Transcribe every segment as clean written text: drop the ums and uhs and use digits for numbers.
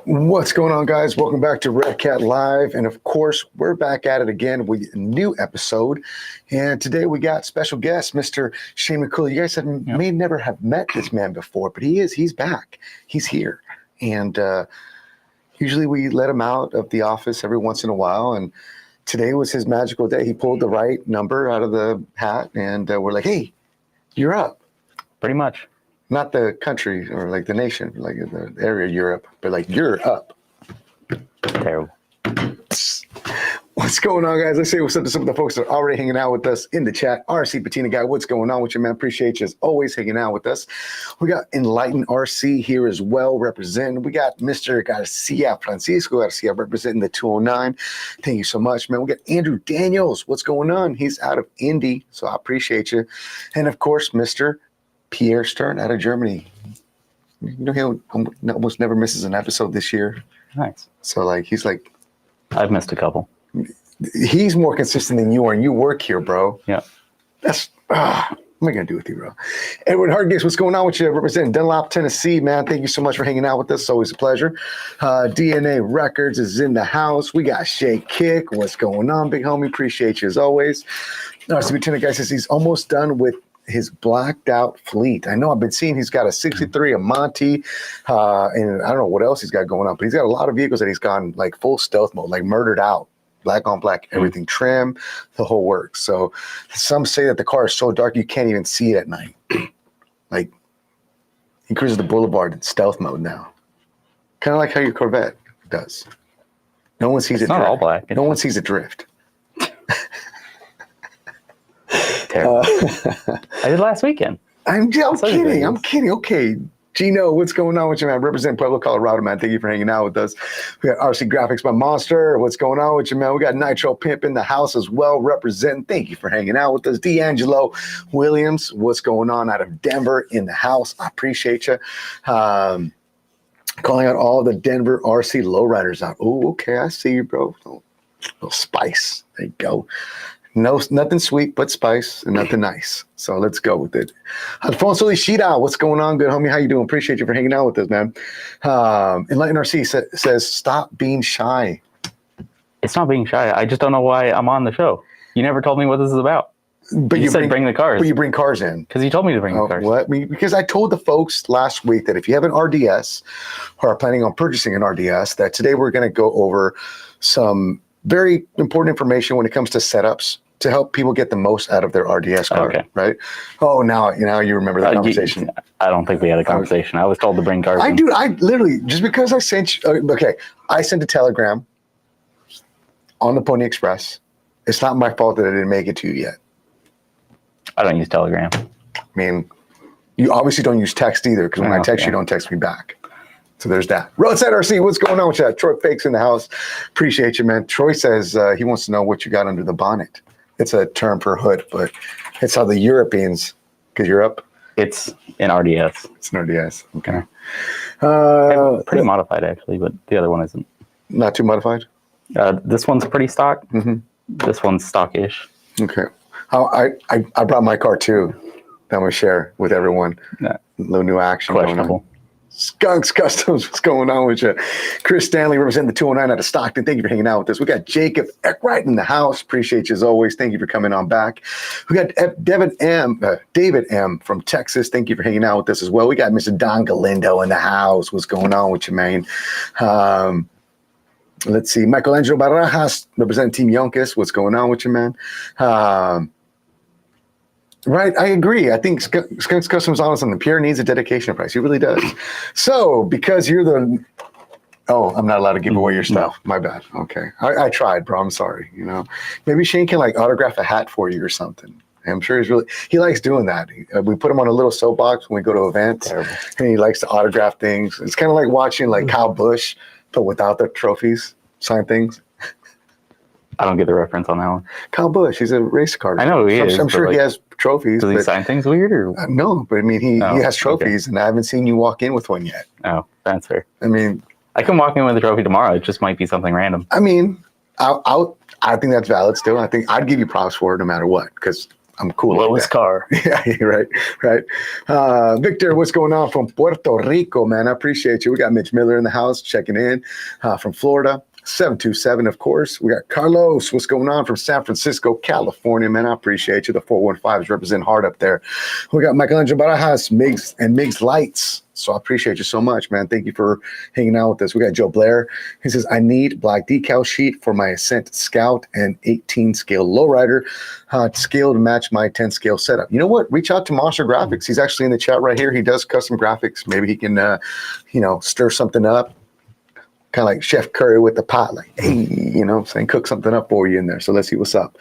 What's going on, guys? Welcome back to Redcat Live. And of course, we're back at it again with a new episode. And today we got special guest, Mr. Shane McCool. You guys may never have met this man before, but he's back. He's here. And usually we let him out of the office every once in a while. And today was his magical day. He pulled the right number out of the hat and we're like, hey, you're up. Pretty much. Not the country or like the nation, like the area Europe, but like you're up. Terrible. What's going on, guys? Let's say what's up to some of the folks that are already hanging out with us in the chat. RC Patina guy, what's going on with you, man? Appreciate you as always hanging out with us. We got Enlightened RC here as well, representing. We got Mr. Garcia, Francisco Garcia, representing the 209. Thank you so much, man. We got Andrew Daniels. What's going on? He's out of Indy, so I appreciate you. And of course, Mr. Pierre Stern out of Germany. You know, he almost never misses an episode this year. Nice. So like, he's like, I've missed a couple. He's more consistent than you are, and you work here, bro. Yeah. That's, what am I going to do with you, bro? Edward Hargis, what's going on with you? Representing Dunlop, Tennessee, man. Thank you so much for hanging out with us. It's always a pleasure. DNA Records is in the house. We got Shay Kick. What's going on, big homie? Appreciate you as always. RC Lieutenant guy says he's almost done with his blacked out fleet. I know I've been seeing he's got a 63, a Monty, and I don't know what else he's got going on, but he's got a lot of vehicles that he's gone like full stealth mode, like murdered out, black on black, everything trim, the whole works. So some say that the car is so dark you can't even see it at night. Like he cruises the boulevard in stealth mode now. Kind of like how your Corvette does. No one sees it. Not all black. No one sees it drift. I did last weekend. I'm kidding. Okay. Gino, what's going on with you, man? Represent Pueblo, Colorado, man. Thank you for hanging out with us. We got RC Graphics by Monster. What's going on with you, man? We got Nitro Pimp in the house as well, representing. Thank you for hanging out with us. D'Angelo Williams, what's going on out of Denver in the house? I appreciate you. Calling out all the Denver RC Lowriders out. Oh, okay. I see you, bro. A little spice. There you go. No, nothing sweet but spice and nothing nice. So let's go with it. Alfonso Ishida, what's going on? Good homie, how you doing? Appreciate you for hanging out with us, man. Enlightened RC says, stop being shy. It's not being shy. I just don't know why I'm on the show. You never told me what this is about. But you said bring the cars. But you bring cars in. Because you told me to bring the cars. What? Because I told the folks last week that if you have an RDS or are planning on purchasing an RDS, that today we're going to go over some very important information when it comes to setups to help people get the most out of their RDS car, right? Oh, now you remember the conversation. I don't think we had a conversation. I was told to bring cars. I literally, just because I sent you, I sent a telegram on the Pony Express. It's not my fault that I didn't make it to you yet. I don't use Telegram. I mean, you obviously don't use text either, because when I text you, don't text me back. So there's that. Roadside RC, what's going on with that? Troy Fakes in the house. Appreciate you, man. Troy says he wants to know what you got under the bonnet. It's a term for hood, but it's how the Europeans, because Europe. It's an RDS. It's an RDS. Okay. Pretty modified, actually, but the other one isn't. Not too modified? This one's pretty stock. Mm-hmm. This one's stock-ish. Okay. I brought my car, too. That I'm going to share with everyone. A little new action. Questionable. Skunks Customs, what's going on with you? Chris Stanley representing the 209 out of Stockton. Thank you for hanging out with us. We got Jacob Eckwright in the house. Appreciate you as always. Thank you for coming on back. We got David M from Texas. Thank you for hanging out with us as well. We got Mr. Don Galindo in the house. What's going on with you, man? Let's see. Michelangelo Barajas representing Team Yonkers. What's going on with you, man? Right, I agree. I think Skunks Customs honest on the Pierre needs a dedication price. He really does. So, because you're the... Oh, I'm not allowed to give away your stuff. No. My bad. Okay. I tried, bro. I'm sorry. You know, maybe Shane can like autograph a hat for you or something. I'm sure he likes doing that. We put him on a little soapbox when we go to events. Terrible. And he likes to autograph things. It's kind of like watching like Kyle Busch, but without the trophies, sign things. I don't get the reference on that one. Kyle Busch, he's a race car. I know who he is. I'm sure he has trophies. Does he sign things weird? Or? No, but I mean, he has trophies, and I haven't seen you walk in with one yet. Oh, that's fair. I mean, I can walk in with a trophy tomorrow. It just might be something random. I mean, I think that's valid still. I think I'd give you props for it no matter what, because I'm cool. Lowest car. Yeah, right. Victor, what's going on from Puerto Rico, man? I appreciate you. We got Mitch Miller in the house checking in from Florida. 727, of course. We got Carlos. What's going on from San Francisco, California, man? I appreciate you. The 415s represent hard up there. We got Michelangelo Barajas, Migs Lights. So I appreciate you so much, man. Thank you for hanging out with us. We got Joe Blair. He says, I need black decal sheet for my Ascent Scout and 18 scale lowrider scale to match my 10 scale setup. You know what? Reach out to Monster Graphics. He's actually in the chat right here. He does custom graphics. Maybe he can, stir something up. Kind of like Chef Curry with the pot, like, hey, saying, cook something up for you in there. So let's see what's up.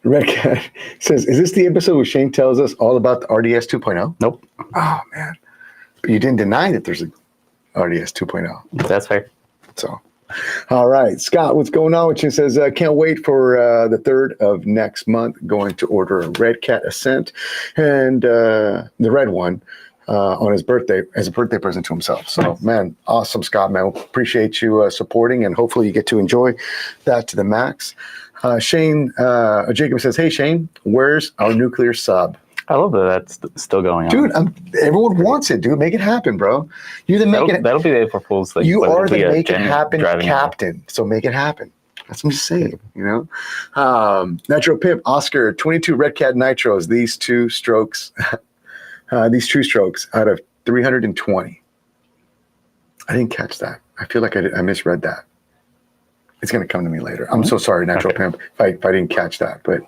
Redcat says, is this the episode where Shane tells us all about the RDS 2.0? Nope. Oh, man. But you didn't deny that there's a RDS 2.0. That's fair. So, all right. Scott, what's going on? Which says, can't wait for the 3rd of next month. Going to order a Redcat Ascent and the red one. On his birthday, as a birthday present to himself. So, man, awesome, Scott, man. Appreciate you supporting, and hopefully you get to enjoy that to the max. Shane, Jacob says, hey, Shane, where's our nuclear sub? I love that that's still going on. Dude, everyone wants it, dude. Make it happen, bro. You're the that'll be the April Fool's. Like, you are the make it happen captain. So make it happen. That's what I'm just saying, Nitro Pimp, Oscar, 22 Redcat Nitros, these two strokes out of 320. I didn't catch that. I feel like I misread that. It's going to come to me later. I'm so sorry, Natural Pimp, if I didn't catch that. But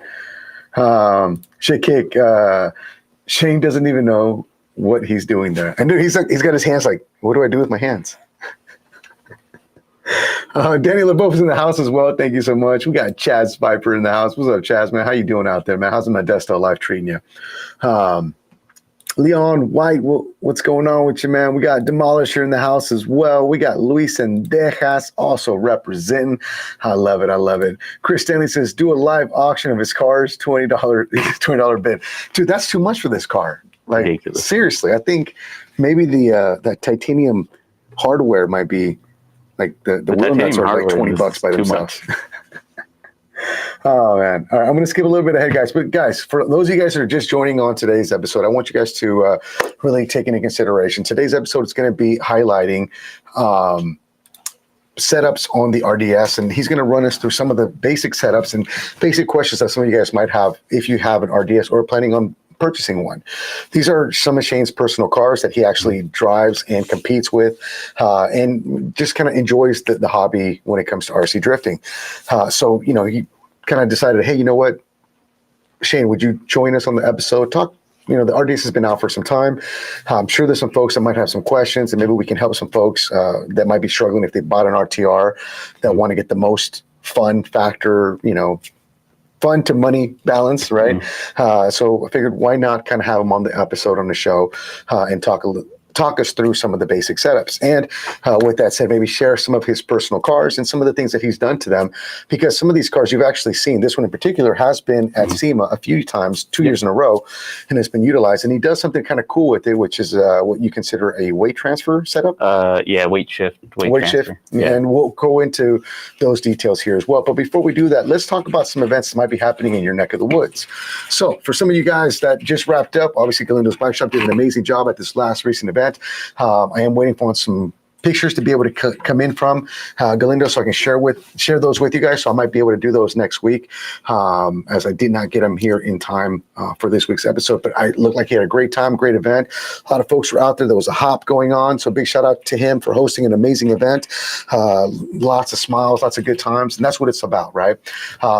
Shit Kick, Shane doesn't even know what he's doing there. I know he's got his hands like, what do I do with my hands? Danny LeBeouf is in the house as well. Thank you so much. We got Chaz Viper in the house. What's up, Chaz, man? How you doing out there, man? How's the Modesto life treating you? Leon White, what's going on with you, man? We got Demolisher in the house as well. We got Luis and Dejas also representing. I love it. Chris Stanley says, do a live auction of his cars, $20 bid. Dude, that's too much for this car. Like, ridiculous. Seriously, I think maybe that titanium hardware might be like the wheel nuts are like $20 by themselves. Oh, man. All right, I'm going to skip a little bit ahead, guys. But, guys, for those of you guys that are just joining on today's episode, I want you guys to really take into consideration. Today's episode is going to be highlighting setups on the RDS, and he's going to run us through some of the basic setups and basic questions that some of you guys might have if you have an RDS or planning on purchasing one. These are some of Shane's personal cars that he actually drives and competes with and just kind of enjoys the hobby when it comes to RC drifting. So, he kind of decided, hey, you know what, Shane, would you join us on the episode? Talk, the RDS has been out for some time. I'm sure there's some folks that might have some questions, and maybe we can help some folks that might be struggling if they bought an RTR that want to get the most fun factor, fun to money balance, right? So I figured, why not kind of have him on the episode on the show and talk us through some of the basic setups. And with that said, maybe share some of his personal cars and some of the things that he's done to them, because some of these cars you've actually seen. This one in particular has been at SEMA a few times, 2 years in a row, and it's been utilized. And he does something kind of cool with it, which is what you consider a weight transfer setup. Weight shift. Weight shift. Yeah. And we'll go into those details here as well. But before we do that, let's talk about some events that might be happening in your neck of the woods. So for some of you guys that just wrapped up, obviously Galindo's Bike Shop did an amazing job at this last recent event. I am waiting for some pictures to be able to come in from Galindo, so I can share those with you guys. So I might be able to do those next week, as I did not get them here in time for this week's episode. But I looked like he had a great time, great event. A lot of folks were out there. There was a hop going on, so big shout out to him for hosting an amazing event. Lots of smiles, lots of good times, and that's what it's about, right?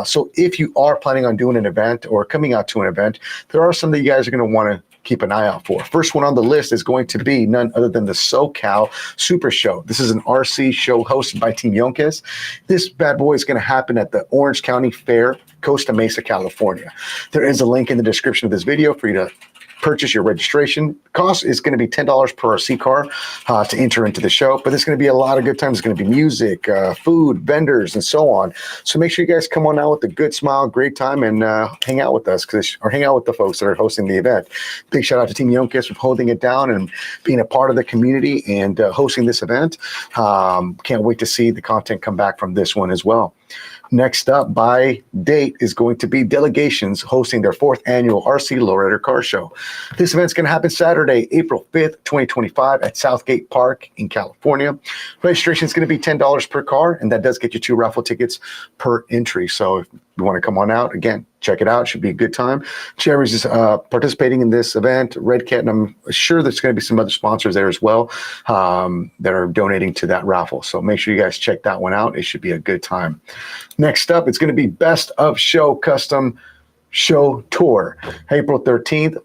So if you are planning on doing an event or coming out to an event, there are some that you guys are going to want to keep an eye out for. First one on the list is going to be none other than the SoCal Super Show. This is an RC show hosted by Team Yonkes. This bad boy is going to happen at the Orange County Fair, Costa Mesa, California. There is a link in the description of this video for you to purchase your registration. Cost is going to be $10 per RC car to enter into the show, but there's going to be a lot of good times. There's going to be music, food, vendors, and so on. So make sure you guys come on out with a good smile, great time, and hang out with us, or hang out with the folks that are hosting the event. Big shout out to Team Yonkes for holding it down and being a part of the community and hosting this event. Can't wait to see the content come back from this one as well. Next up, by date, is going to be Delegations hosting their 4th annual RC Lowrider car show. This event's going to happen Saturday, April 5th, 2025 at Southgate Park in California. Registration is going to be $10 per car, and that does get you 2 raffle tickets per entry. So if you want to come on out, again, check it out. Should be a good time. Cherry's is participating in this event, Redcat, and I'm sure there's going to be some other sponsors there as well that are donating to that raffle. So make sure you guys check that one out. It should be a good time. Next up, it's going to be Best of Show Custom Show Tour, April 13th,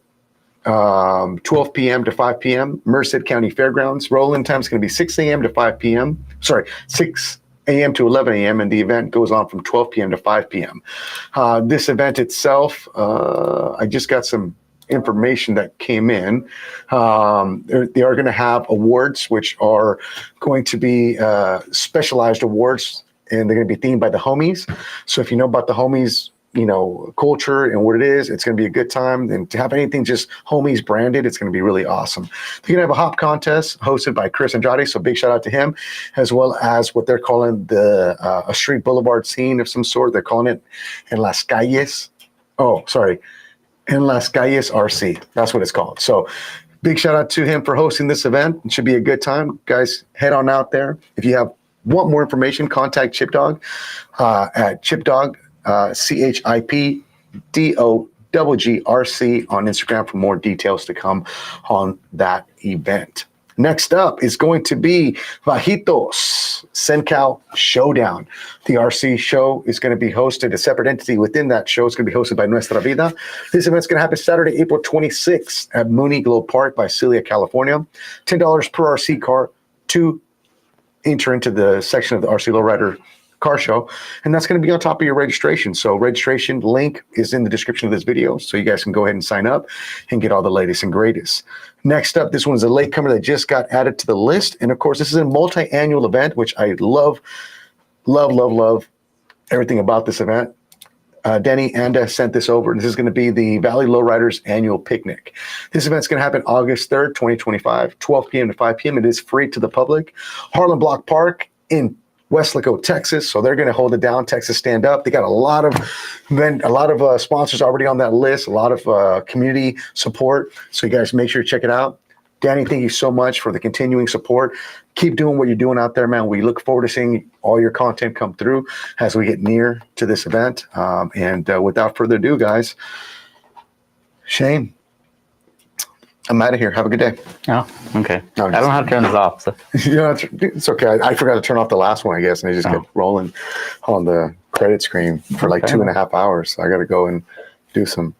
12 p.m. to 5 p.m., Merced County Fairgrounds. Roll-in time is going to be 6 a.m. to 5 p.m. Sorry, 6 a.m. to 11 a.m., and the event goes on from 12 p.m. to 5 p.m. This event itself, I just got some information that came in. They are going to have awards, which are going to be specialized awards, and they're going to be themed by the homies. So if you know about the homies, culture and what it is, it's going to be a good time. And to have anything just homies branded, it's going to be really awesome. They're going to have a hop contest hosted by Chris Andrade, so big shout out to him, as well as what they're calling a street boulevard scene of some sort. They're calling it En Las Calles. Oh, sorry. En Las Calles RC. That's what it's called. So big shout out to him for hosting this event. It should be a good time. Guys, head on out there. If you want more information, contact ChipDog at ChipDog, ChipDogGRC on Instagram for more details to come on that event. Next up is going to be Bajitos SenCal Showdown. The RC show is going to be hosted, a separate entity within that show. It's going to be hosted by Nuestra Vida. This event's going to happen Saturday, April 26th at Mooney Globe Park by Celia, California. $10 per RC car to enter into the section of the RC Lowrider car show, and that's going to be on top of your registration. So registration link is in the description of this video, so you guys can go ahead and sign up and get all the latest and greatest. Next up, this one's a latecomer that just got added to the list, and of course this is a multi-annual event, which I love everything about this event. Denny Anda sent this over. This is going to be the Valley Lowriders Annual Picnic. This event's going to happen August 3rd, 2025, 12 p.m. to 5 p.m. It is free to the public. Harlon Block Park in Westlaco, Texas. So they're going to hold it down. Texas Stand Up. They got a lot of sponsors already on that list, a lot of community support. So you guys make sure to check it out. Danny, thank you so much for the continuing support. Keep doing what you're doing out there, man. We look forward to seeing all your content come through as we get near to this event. And without further ado, guys, Shane, I'm out of here. Have a good day. Oh, okay. No, I don't know how to turn this off. So. It's okay. I forgot to turn off the last one, I guess, and I just kept rolling on the credit screen for like 2.5 hours. So I got to go and do some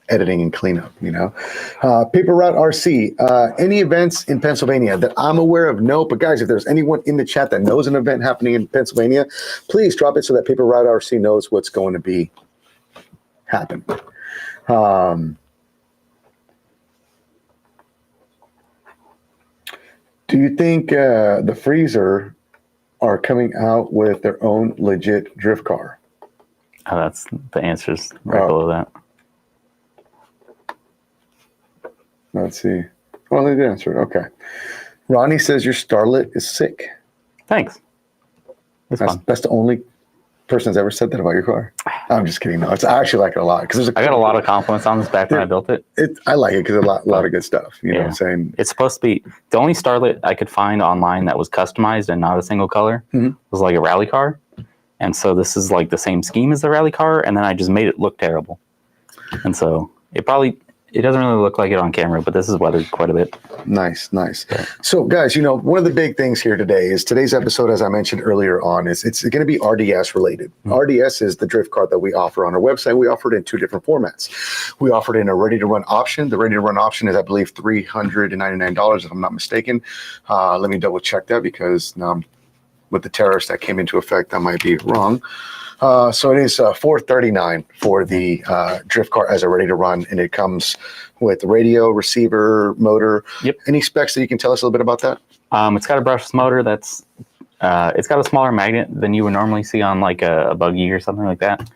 editing and cleanup, Paper Route RC, any events in Pennsylvania that I'm aware of? No, but guys, if there's anyone in the chat that knows an event happening in Pennsylvania, please drop it so that Paper Route RC knows what's going to be happening. Do you think the Freezer are coming out with their own legit drift car? Oh, that's the answer's right below that. Let's see. Well, they did answer it. Okay. Ronnie says your Starlet is sick. Thanks. That's the only person that's ever said that about your car. I'm just kidding. No, I actually like it a lot because I got a lot of compliments on this back when I built it. I like it because a lot of good stuff. You know what I'm saying? It's supposed to be the only Starlet I could find online that was customized and not a single color was like a rally car. And so this is like the same scheme as the rally car, and then I just made it look terrible. And so it doesn't really look like it on camera, but this is weathered quite a bit. Nice. So guys, one of the big things here today is today's episode, as I mentioned earlier on, is it's going to be RDS related. RDS is the drift car that we offer on our website. We offer it in 2 different formats. We offer it in a ready to run option. The ready to run option is, I believe, $399, if I'm not mistaken. Let me double check that because with the tariffs that came into effect, that might be wrong. So it is $439 for the drift car as a ready to run, and it comes with radio, receiver, motor. Yep. Any specs that you can tell us a little bit about that? It's got a brushless motor. It's got a smaller magnet than you would normally see on like a buggy or something like that.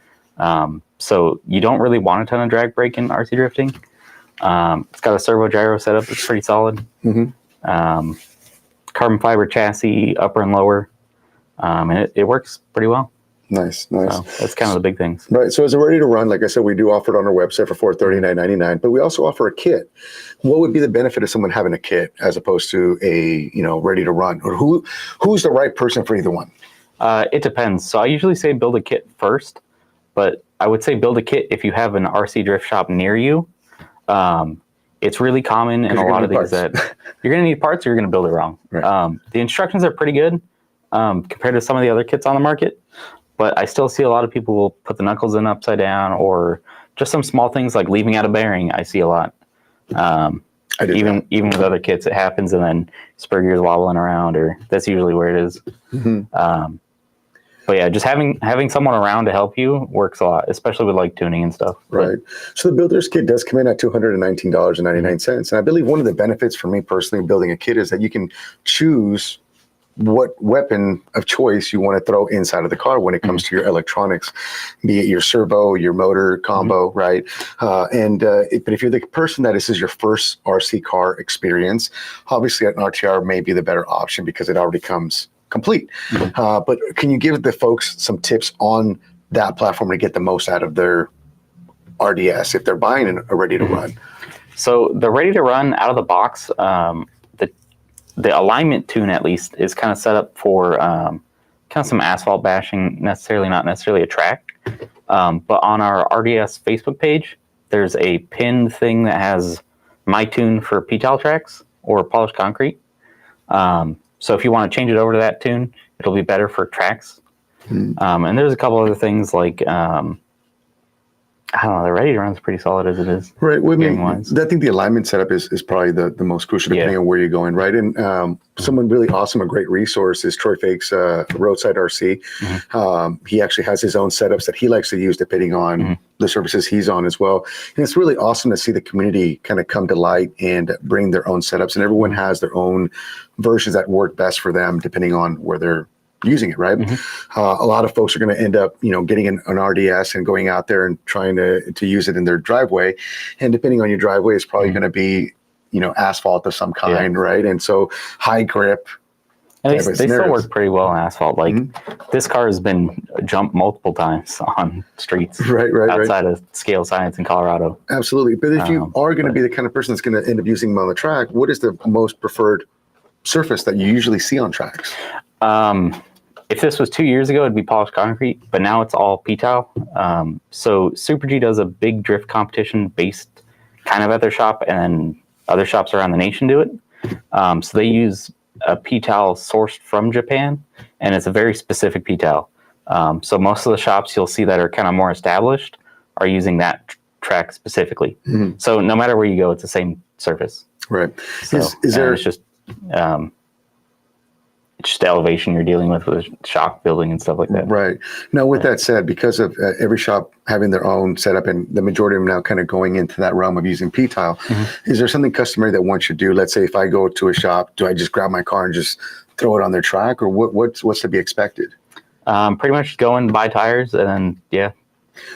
So you don't really want a ton of drag brake in RC drifting. It's got a servo gyro setup that's pretty solid. Carbon fiber chassis, upper and lower, and it works pretty well. Nice. So that's kind of the big things. Right. So as a ready to run, like I said, we do offer it on our website for $439.99, but we also offer a kit. What would be the benefit of someone having a kit as opposed to a, ready to run? Or who's the right person for either one? It depends. So I usually say build a kit first, but I would say build a kit if you have an RC drift shop near you. It's really common in a lot of these that you're going to need parts or you're going to build it wrong. Right. The instructions are pretty good compared to some of the other kits on the market. But I still see a lot of people will put the knuckles in upside down, or just some small things like leaving out a bearing. I see a lot. Even with other kits, it happens, and then spur gear's wobbling around, or that's usually where it is. Mm-hmm. But yeah, just having someone around to help you works a lot, especially with like tuning and stuff. Right. So the builder's kit does come in at $219.99, and I believe one of the benefits for me personally building a kit is that you can choose what weapon of choice you want to throw inside of the car when it comes to your electronics, be it your servo, your motor combo, right? But if you're the person that this is your first RC car experience, obviously an RTR may be the better option because it already comes complete. But can you give the folks some tips on that platform to get the most out of their RDS if they're buying a ready to run? So the ready to run out of the box, the alignment tune at least is kind of set up for kind of some asphalt bashing, not necessarily a track. But on our RDS Facebook page, there's a pinned thing that has my tune for P-tile tracks or polished concrete. So if you want to change it over to that tune, it'll be better for tracks. And there's a couple other things like, I don't know, the ready to run is pretty solid as it is. Right. Well, I think the alignment setup is probably the most crucial depending on where you're going, right? And someone really awesome, a great resource is Troy Fake's Roadside RC. He actually has his own setups that he likes to use depending on the services he's on as well. And it's really awesome to see the community kind of come to light and bring their own setups. And everyone has their own versions that work best for them depending on where they're using it, right? A lot of folks are going to end up, getting an RDS and going out there and trying to use it in their driveway. And depending on your driveway, it's probably going to be, asphalt of some kind, right? And so high grip. And they still work pretty well on asphalt. Like this car has been jumped multiple times on streets outside of scale science in Colorado. Absolutely. But if you are going to be the kind of person that's going to end up using them on the track, what is the most preferred surface that you usually see on tracks? If this was 2 years ago, it'd be polished concrete, but now it's all P-tile. So Super G does a big drift competition based kind of at their shop, and then other shops around the nation do it. So they use a P-tile sourced from Japan, and it's a very specific P-tile. So most of the shops you'll see that are kind of more established are using that track specifically. So no matter where you go, it's the same surface. Right. So, is there? It's just the elevation you're dealing with shock building and stuff like that. Right. Now, with that said, because of every shop having their own setup and the majority of them now kind of going into that realm of using P-tile, is there something customary that one should do? Let's say if I go to a shop, do I just grab my car and just throw it on their track, or what's to be expected? Pretty much go and buy tires and then,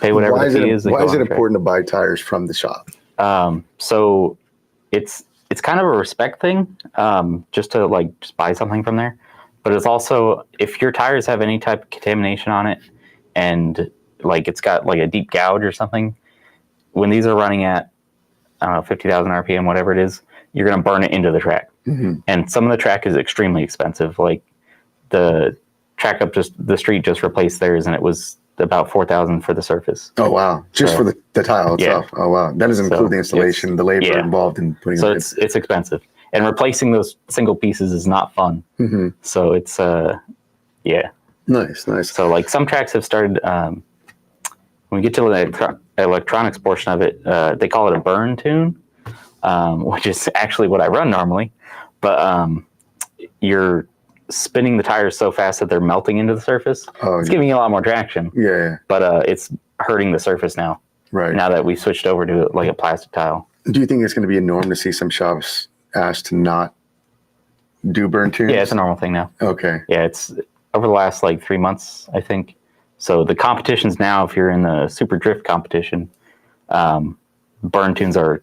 pay whatever the fee is. Why is it important to buy tires from the shop? So it's kind of a respect thing, just to just buy something from there. But it's also, if your tires have any type of contamination on it and it's got a deep gouge or something, when these are running at, 50,000 RPM, whatever it is, you're going to burn it into the track. And some of the track is extremely expensive. Like the track up the street just replaced theirs, and it was about $4,000 for the surface. Oh, wow. Just for the tile itself. Oh, wow. That doesn't include the installation, the labor involved in putting it in. So it's expensive. And replacing those single pieces is not fun. So it's, Nice. So some tracks have started, when we get to the electronics portion of it, they call it a burn tune, which is actually what I run normally. But you're spinning the tires so fast that they're melting into the surface. It's giving you a lot more traction. But it's hurting the surface now. Right. Now that we switched over to a plastic tile. Do you think it's going to be a norm to see some shops asked to not do burn tunes? Yeah, it's a normal thing now. Okay. Yeah, it's over the last 3 months, I think. So the competitions now, if you're in the super drift competition, burn tunes are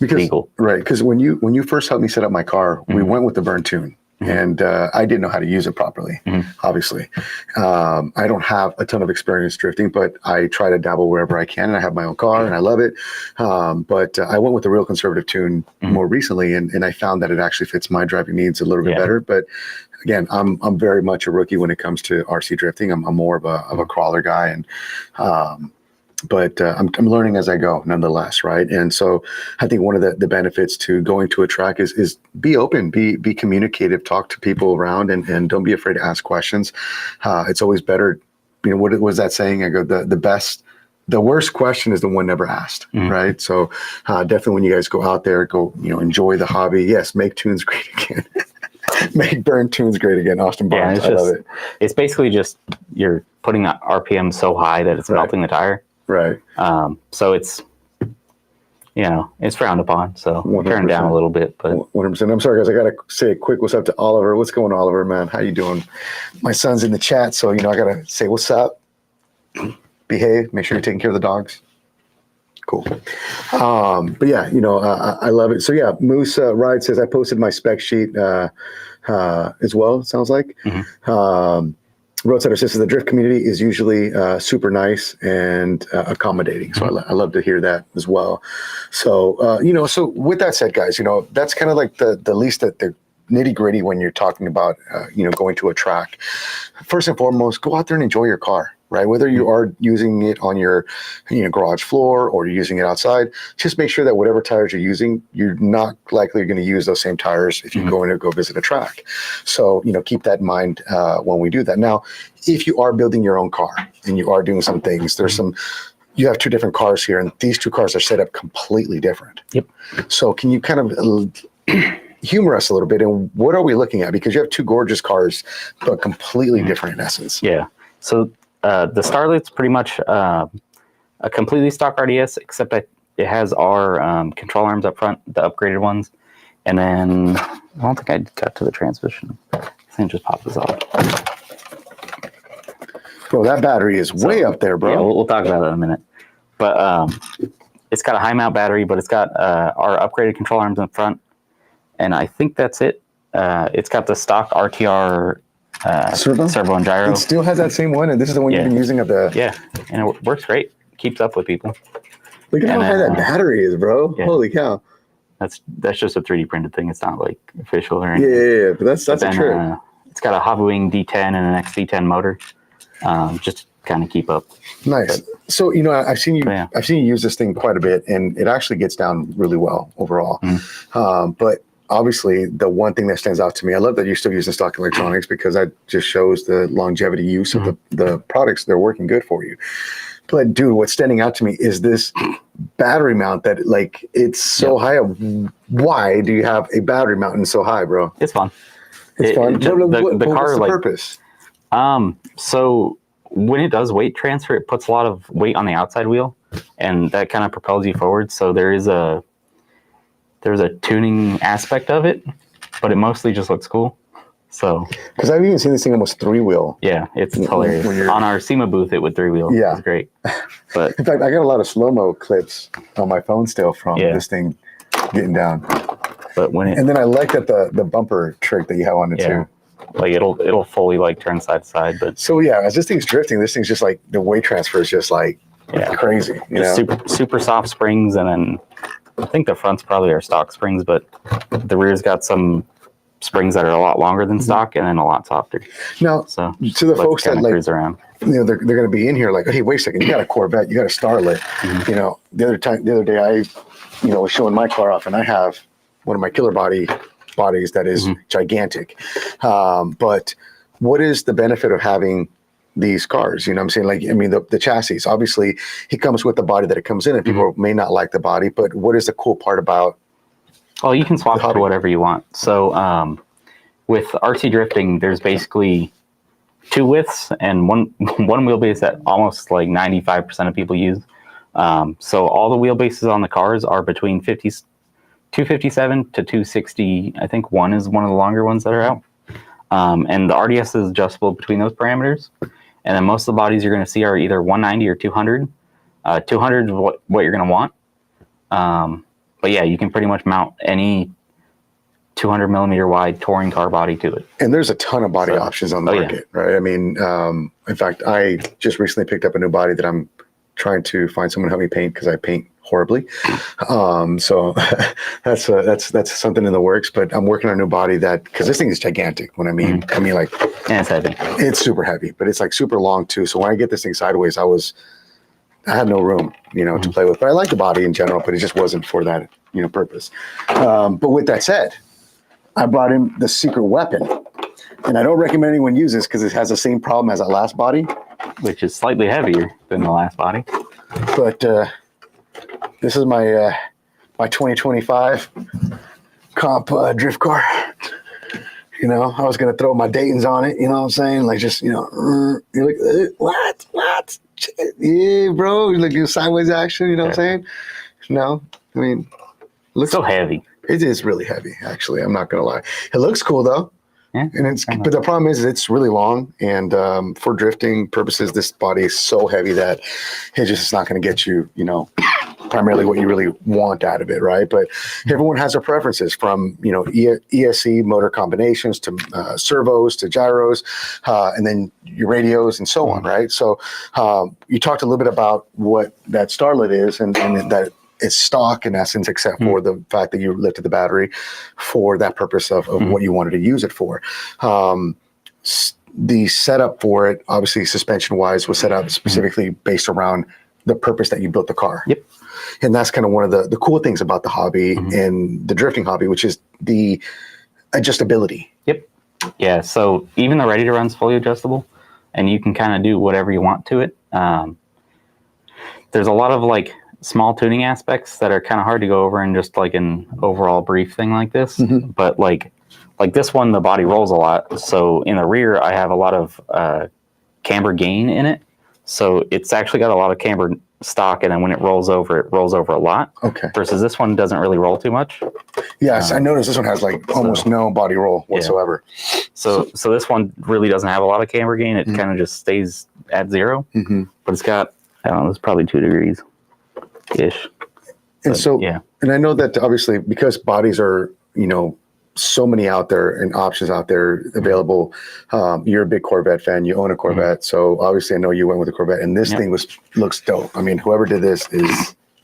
legal. Right, because when you first helped me set up my car, we went with the burn tune. and I didn't know how to use it properly. Obviously, I don't have a ton of experience drifting, but I try to dabble wherever I can, and I have my own car, and I love it. But I went with a real conservative tune more recently, and I found that it actually fits my driving needs a little bit better. But again, I'm very much a rookie when it comes to RC drifting. I'm more of a crawler guy, and but I'm learning as I go, nonetheless, right? And so I think one of the benefits to going to a track is be open, be communicative, talk to people around, and don't be afraid to ask questions. It's always better. What was that saying? I go, the worst question is the one never asked, right? So definitely when you guys go out there, enjoy the hobby. Yes, make tunes great again. Make burn tunes great again, Austin Barnes. I love it. It's basically just you're putting that RPM so high that it's melting the tire. Right. So it's, it's frowned upon. So we'll turn down a little bit, but 100%. I'm sorry, guys. I got to say a quick what's up to Oliver. What's going on, Oliver, man? How you doing? My son's in the chat, so, I got to say what's up. Behave. Make sure you're taking care of the dogs. Cool. But yeah, I love it. So yeah, Moose Ride says I posted my spec sheet as well. It sounds like. Roadsetter says the drift community is usually super nice and accommodating. So I love to hear that as well. So so with that said, guys, that's kind of like the least that the nitty gritty when you're talking about going to a track. First and foremost, go out there and enjoy your car. Right, whether you are using it on your garage floor or you're using it outside, just make sure that whatever tires you're using, you're not likely going to use those same tires if you're going to go visit a track. So keep that in mind when we do that. Now, if you are building your own car and you are doing some things, you have two different cars here, and these two cars are set up completely different. Yep. So can you kind of humor us a little bit, and what are we looking at? Because you have two gorgeous cars, but completely different in essence. Yeah. So the Starlet's pretty much a completely stock RDS, except that it has our control arms up front, the upgraded ones. And then I don't think I got to the transmission. I think it just popped this off. Bro, that battery is way up there, bro. Yeah, we'll talk about that in a minute. But it's got a high mount battery, but it's got our upgraded control arms in front. And I think that's it. It's got the stock RTR servo and gyro. It still has that same one, and this is the one you've been using at the... Yeah, and it works great. Keeps up with people. Look at how high that battery is, bro. Yeah. Holy cow. That's just a 3D printed thing. It's not like official or anything. Yeah, but that's a trick. It's got a Hobby-Wing D10 and an XD10 motor, just to kind of keep up. Nice. So I've seen you use this thing quite a bit, and it actually gets down really well overall. But obviously, the one thing that stands out to me, I love that you're still using stock electronics, because that just shows the longevity use of the products. They're working good for you. But dude, what's standing out to me is this battery mount that it's so high. Why do you have a battery mount so high, bro? It's fun. It's fun. The car, what's the purpose? So when it does weight transfer, it puts a lot of weight on the outside wheel, and that kind of propels you forward. So there's a tuning aspect of it, but it mostly just looks cool. So, because I've even seen this thing almost 3-wheel. Yeah, it's hilarious. On our SEMA booth, it would 3-wheel. Yeah, it's great. But in fact, I got a lot of slow-mo clips on my phone still from this thing getting down. But and then I like that the bumper trick that you have on it too. Like it'll fully turn side to side. But so as this thing's drifting, this thing's just like the weight transfer is just like crazy. Super soft springs, and then I think the front's probably our stock springs, but the rear's got some springs that are a lot longer than stock and then a lot softer. Now, so to the folks that cruise around, they're going to be in here like, hey, wait a second, you got a Corvette, you got a Starlet. The other day I was showing my car off, and I have one of my killer bodies that is gigantic. But what is the benefit of having these cars? You know what I'm saying? Like, I mean, the chassis, obviously it comes with the body that it comes in, and people may not like the body, but what is the cool part about? Oh, you can swap it for whatever you want. So with RC drifting, there's basically two widths and one wheelbase that almost like 95% of people use. So all the wheelbases on the cars are between 257 to 260. I think one is one of the longer ones that are out. And the RDS is adjustable between those parameters. And then most of the bodies you're going to see are either 190 or 200. 200 is what you're going to want. But yeah, you can pretty much mount any 200 millimeter wide touring car body to it. And there's a ton of body options on the market, right? I mean, in fact, I just recently picked up a new body that I'm trying to find someone to help me paint because I paint horribly. So that's something in the works. But I'm working on a new body that, because this thing is gigantic. When I mean like, And it's heavy. it's super heavy, but it's like super long too. So when I get this thing sideways, I had no room, to play with. But I like the body in general, but it just wasn't for that, purpose. But with that said, I brought in the secret weapon, and I don't recommend anyone use this because it has the same problem as that last body, which is slightly heavier than the last body. But this is my 2025 comp drift car. I was gonna throw my Daytons on it. You know what I'm saying? Like just you're like what? Yeah, bro. You're like sideways action. You know what I'm saying? No, I mean, Looks so heavy. It is really heavy, actually. I'm not gonna lie. It looks cool though. Yeah. And but the problem is it's really long, and for drifting purposes, this body is so heavy that it just is not going to get you, primarily what you really want out of it, right? But everyone has their preferences, from ESC motor combinations to servos to gyros, and then your radios and so on, right? So you talked a little bit about what that Starlet is, and that it's stock in essence, except for the fact that you lifted the battery for that purpose of what you wanted to use it for. The setup for it, obviously suspension wise, was set up specifically based around the purpose that you built the car. Yep. And that's kind of one of the cool things about the hobby and the drifting hobby, which is the adjustability. Yep. Yeah. So even the ready to run's fully adjustable, and you can kind of do whatever you want to it. There's a lot of like small tuning aspects that are kind of hard to go over in just like an overall brief thing like this. But like this one, the body rolls a lot. So in the rear, I have a lot of camber gain in it. So it's actually got a lot of camber stock, and then when it rolls over a lot. Okay. Versus this one doesn't really roll too much. Yes, I noticed this one has like almost no body roll whatsoever. Yeah. So this one really doesn't have a lot of camber gain. It kind of just stays at 0. But it's got, I don't know, it's probably 2 degrees ish. And and I know that obviously because bodies are, so many out there and options out there available. You're a big Corvette fan. You own a Corvette. So obviously I know you went with a Corvette, and this thing looks dope. I mean, whoever did this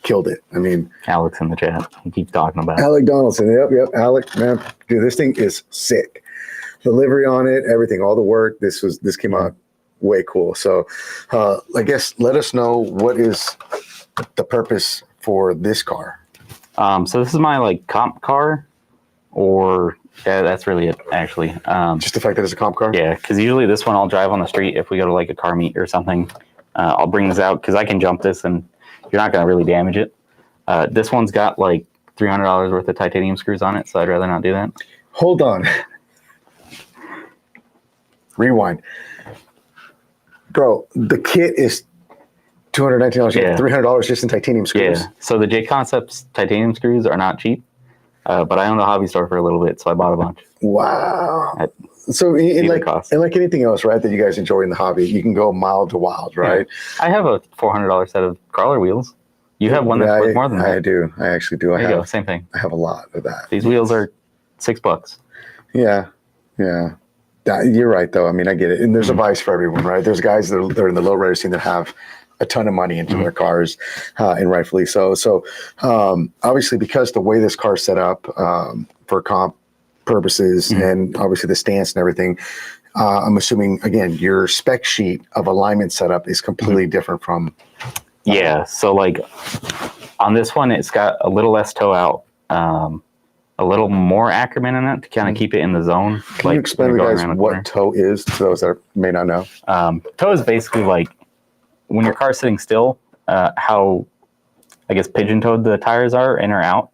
killed it. I mean, Alex in the chat. He keeps talking about it. Alec Donaldson. Yep. Alec, man, dude, this thing is sick. The livery on it, everything, all the work. This came out way cool. So I guess let us know what is the purpose for this car. So this is my like comp car, or that's really it actually. Just the fact that it's a comp car? Yeah, because usually this one I'll drive on the street if we go to like a car meet or something. I'll bring this out because I can jump this and you're not going to really damage it. This one's got like $300 worth of titanium screws on it, so I'd rather not do that. Hold on. Rewind. Bro, the kit is $219. You get $300 just in titanium screws. Yeah. So the J Concepts titanium screws are not cheap, but I owned a hobby store for a little bit, so I bought a bunch. Wow. So like anything else, right, that you guys enjoy in the hobby, you can go mild to wild, right? Yeah. I have a $400 set of crawler wheels. You have one that's worth more than that. I do. I actually do. There you go. Same thing. I have a lot of that. These wheels are $6. Yeah. You're right, though. I mean, I get it. And there's a vice for everyone, right? There's guys that are in the lowrider scene that have a ton of money into their cars, and rightfully so. So obviously, because the way this car is set up for comp purposes, and obviously the stance and everything, I'm assuming, again, your spec sheet of alignment setup is completely different from... Yeah, so like on this one, it's got a little less toe out, a little more Ackerman in it to kind of keep it in the zone. Can you explain to guys what toe is to those that may not know? Toe is basically like when your car's sitting still, how I guess pigeon-toed the tires are, in or out.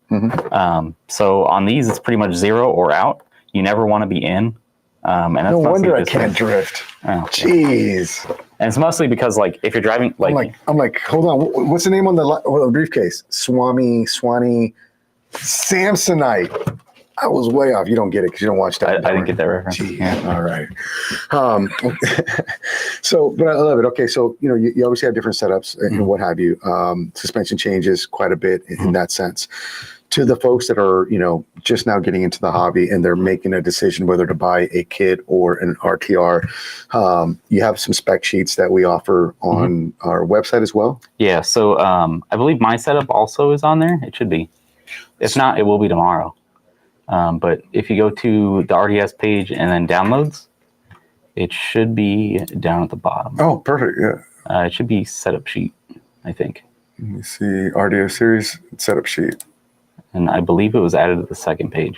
So on these, it's pretty much 0 or out. You never want to be in. And that's no wonder I can't drift. Oh, jeez. And it's mostly because, like, if you're driving, like, I'm like, hold on, what's the name on the briefcase? Swanee Samsonite. I was way off. You don't get it because you don't watch that. I didn't get that reference. Yeah. All right. So, but I love it. Okay, so you obviously have different setups and what have you. Suspension changes quite a bit in that sense. to the folks that are, just now getting into the hobby and they're making a decision whether to buy a kit or an RTR, you have some spec sheets that we offer on our website as well. Yeah. So I believe my setup also is on there. It should be. If not, it will be tomorrow. But if you go to the RDS page and then downloads, it should be down at the bottom. Oh, perfect. Yeah. It should be setup sheet, I think. Let me see. RDS series setup sheet. And I believe it was added to the second page.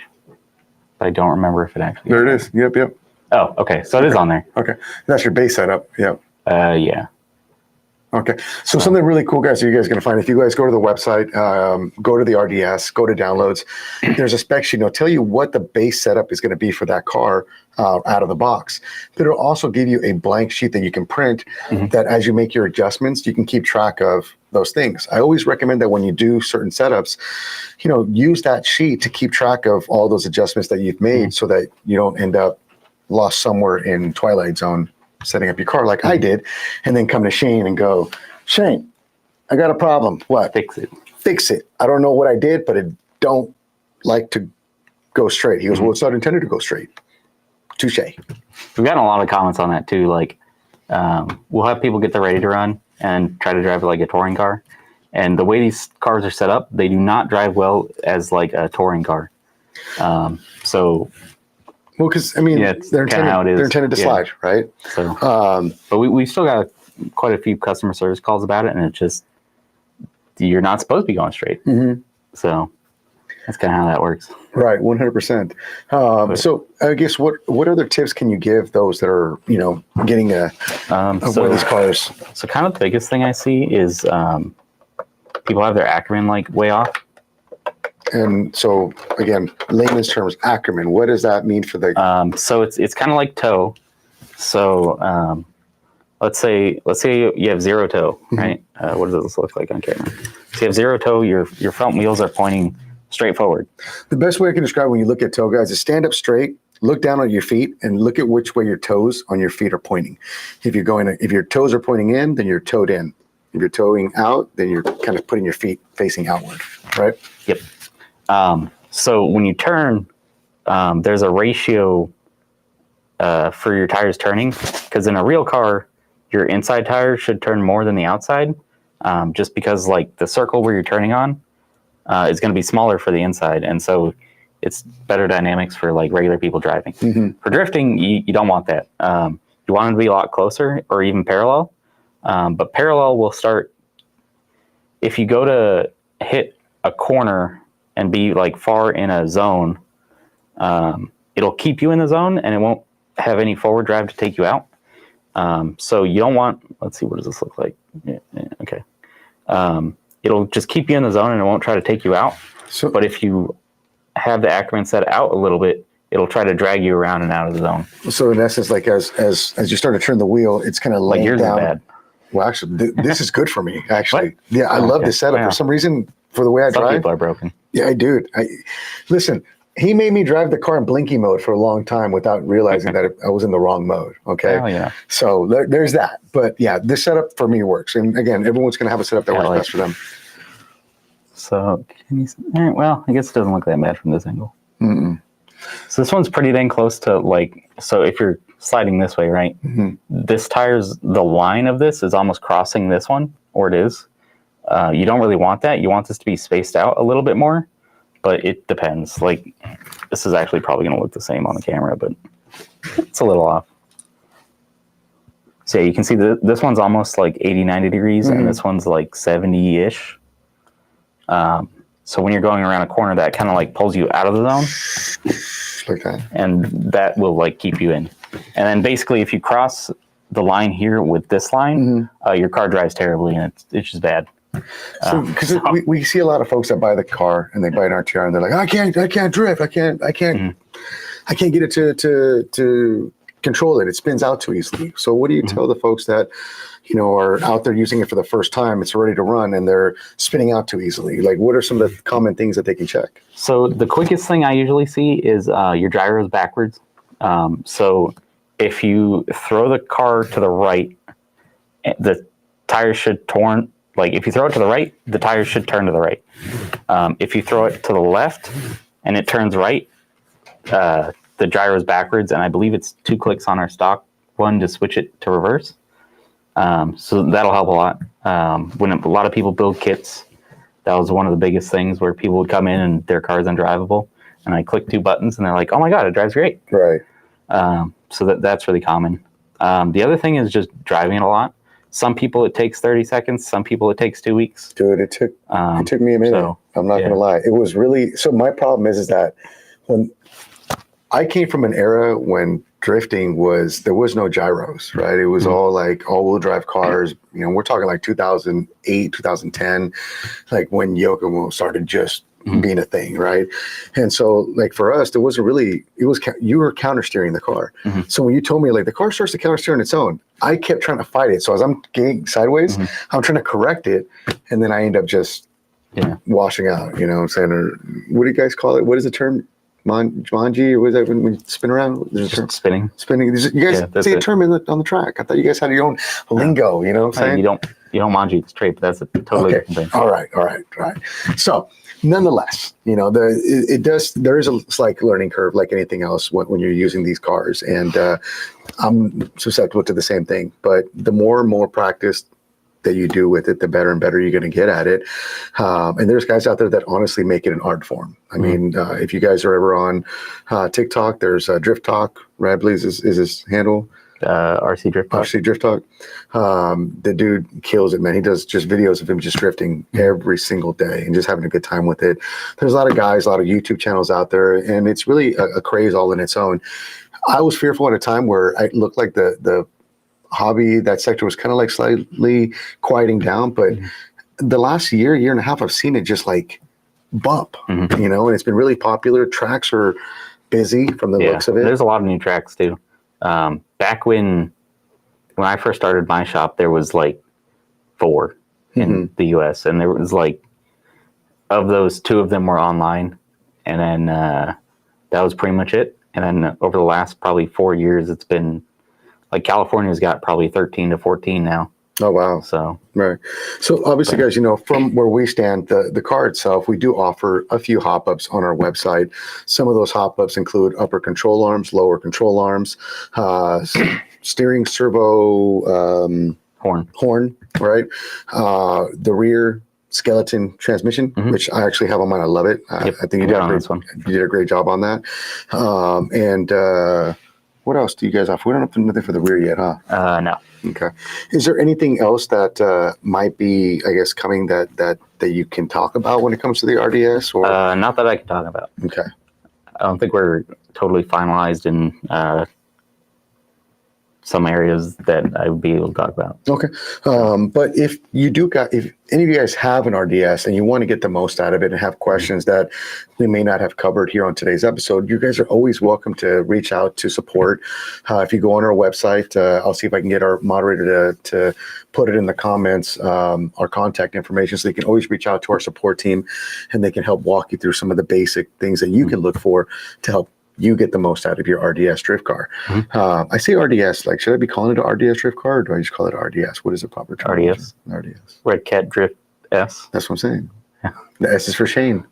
But I don't remember if it actually There it is. Yep. Oh, okay. So it is on there. Okay. That's your base setup. Yep. Yeah. Okay. So something really cool, guys, that you guys are going to find. If you guys go to the website, go to the RDS, go to downloads, there's a spec sheet. It'll tell you what the base setup is going to be for that car out of the box. But it'll also give you a blank sheet that you can print that as you make your adjustments, you can keep track of those things. I always recommend that when you do certain setups, use that sheet to keep track of all those adjustments that you've made so that you don't end up lost somewhere in Twilight Zone setting up your car like I did, and then come to Shane and go, Shane, I got a problem. What? Fix it. Fix it. I don't know what I did, but it don't like to go straight. He goes, well, it's not intended to go straight. Touche. We've gotten a lot of comments on that too. Like, we'll have people get their ready to run and try to drive like a touring car. And the way these cars are set up, they do not drive well as like a touring car. Well, because they're intended to slide, right? So, but we still got quite a few customer service calls about it, and it's just you're not supposed to be going straight. So that's kind of how that works. Right, 100%. So I guess what other tips can you give those that are getting one of these cars? So kind of the biggest thing I see is people have their Ackerman like way off. And so again, layman's terms, Ackerman. What does that mean for the? So it's kind of like toe. So let's say you have zero toe, right? What does this look like on camera? So you have zero toe. Your front wheels are pointing straight forward. The best way I can describe when you look at toe, guys, is stand up straight, look down on your feet, and look at which way your toes on your feet are pointing. If your toes are pointing in, then you're toed in. If you're toeing out, then you're kind of putting your feet facing outward, right? Yep. So when you turn, there's a ratio for your tires turning, because in a real car, your inside tire should turn more than the outside, just because like the circle where you're turning on is going to be smaller for the inside, and so it's better dynamics for like regular people driving. For drifting, you don't want that. You want it to be a lot closer or even parallel, but parallel will start if you go to hit a corner and be like far in a zone, it'll keep you in the zone and it won't have any forward drive to take you out. So you don't want, let's see, what does this look like? Yeah, okay. It'll just keep you in the zone and it won't try to take you out. So, but if you have the Ackerman set out a little bit, it'll try to drag you around and out of the zone. So in essence, like as you start to turn the wheel, it's kind of laying yours down. Is bad. Well, actually, this is good for me. Actually, What? Yeah, I love this setup. Yeah. For some reason, for the way I Some drive, people are broken. Yeah, I do. Listen. He made me drive the car in blinky mode for a long time without realizing that I was in the wrong mode. Okay. Oh yeah. So there's that. But yeah, this setup for me works. And again, everyone's going to have a setup that works best for them. So can you? Well, I guess it doesn't look that bad from this angle. So this one's pretty dang close to like. So if you're sliding this way, right? This tire's the line of this is almost crossing this one, or it is. You don't really want that. You want this to be spaced out a little bit more. But it depends. Like, this is actually probably going to look the same on the camera, but it's a little off. So yeah, you can see this one's almost like 80, 90 degrees, and this one's like 70-ish. So when you're going around a corner, that kind of like pulls you out of the zone. Like that. And that will like keep you in. And then basically, if you cross the line here with this line, your car drives terribly, and it's just bad. So, because we see a lot of folks that buy the car and they buy an RTR and they're like, I can't drift, I can't get it to control it. It spins out too easily. So, what do you tell the folks that are out there using it for the first time? It's ready to run and they're spinning out too easily. Like, what are some of the common things that they can check? So, the quickest thing I usually see is your gyros backwards. So, if you throw the car to the right, the tires should like if you throw it to the right, the tires should turn to the right. If you throw it to the left and it turns right, the gyro's backwards, and I believe it's 2 clicks on our stock one to switch it to reverse. So that'll help a lot. When a lot of people build kits, that was one of the biggest things where people would come in and their car's undrivable, and I click 2 buttons and they're like, "Oh my god, it drives great!" Right. So that's really common. The other thing is just driving it a lot. Some people it takes 30 seconds. Some people it takes 2 weeks. Dude, it took me a minute. So, I'm not gonna lie. It was really so. My problem is that when I came from an era when drifting there was no gyros, right? It was all like all-wheel drive cars. You know, we're talking like 2008, 2010, like when Yokomo started just being a thing, right? And so, like for us, there wasn't really. You were countersteering the car. So when you told me like the car starts to countersteer on its own, I kept trying to fight it. So as I'm getting sideways, I'm trying to correct it, and then I end up just washing out. You know what I'm saying? Or what do you guys call it? What is the term? Manji, or what is that when you spin around? There's a term. Spinning. You guys say a term on the track. I thought you guys had your own lingo. You know what I'm saying? You don't manji the straight, but that's a totally different thing. All right. So, nonetheless, you know, there is a slight learning curve, like anything else, when you're using these cars, and I'm susceptible to the same thing. But the more and more practice that you do with it, the better and better you're going to get at it. And there's guys out there that honestly make it an art form. I mean, if you guys are ever on TikTok, there's Drift Talk, right? I believe is his handle. RC Drift Talk. RC Drift Talk. The dude kills it, man. He does just videos of him just drifting every single day and just having a good time with it. There's a lot of guys, a lot of YouTube channels out there, and it's really a craze all in its own. I was fearful at a time where it looked like the hobby, that sector was kind of like slightly quieting down, but the last year and a half, I've seen it just like bump, you know, and it's been really popular. Tracks are busy from the looks of it. There's a lot of new tracks too. Back when I first started my shop, there was like 4 in the US, and there was like, of those, 2 of them were online, and then that was pretty much it. And then over the last probably 4 years, it's been like California's got probably 13 to 14 now. Oh, wow. So, right. So obviously, guys, you know, from where we stand, the car itself, we do offer a few hop-ups on our website. Some of those hop-ups include upper control arms, lower control arms, steering servo horn, right? The rear skeleton transmission, which I actually have on mine. I love it. I think you did a great job on that. And what else do you guys offer? We don't have nothing for the rear yet, huh? No. Okay. Is there anything else that might be, I guess, coming that you can talk about when it comes to the RDS? Or not that I can talk about. Okay. I don't think we're totally finalized in some areas that I would be able to talk about. Okay. But if any of you guys have an RDS and you want to get the most out of it and have questions that we may not have covered here on today's episode, you guys are always welcome to reach out to support. If you go on our website, I'll see if I can get our moderator to put it in the comments, our contact information, so you can always reach out to our support team and they can help walk you through some of the basic things that you can look for to help you get the most out of your RDS drift car. I say RDS, like, should I be calling it an RDS drift car, or do I just call it RDS? What is the proper term? RDS. Redcat Drift S. That's what I'm saying. Yeah. The S is for Shane.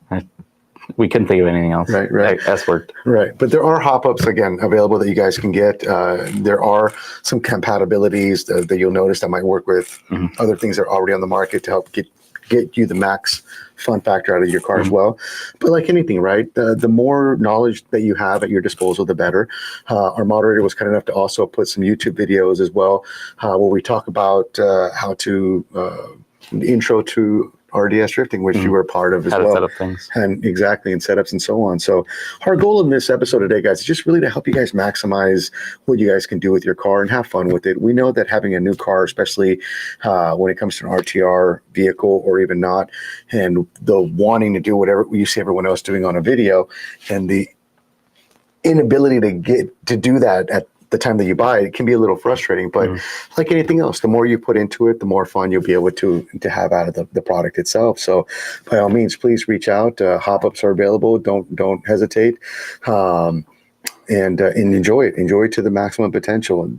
We couldn't think of anything else. Right. S worked. Right. But there are hop-ups, again, available that you guys can get. There are some compatibilities that you'll notice that might work with other things that are already on the market to help get you the max fun factor out of your car as well. But like anything, right? The more knowledge that you have at your disposal, the better. Our moderator was kind enough to also put some YouTube videos as well, where we talk about how to intro to RDS drifting, which you were a part of as well. How to set up things. And setups and so on. So our goal in this episode today, guys, is just really to help you guys maximize what you guys can do with your car and have fun with it. We know that having a new car, especially when it comes to an RTR vehicle or even not, and the wanting to do whatever you see everyone else doing on a video, and the inability to do that at the time that you buy it can be a little frustrating, but like anything else, the more you put into it, the more fun you'll be able to have out of the product itself. So by all means, please reach out. Hop-ups are available. Don't hesitate. And enjoy it to the maximum potential.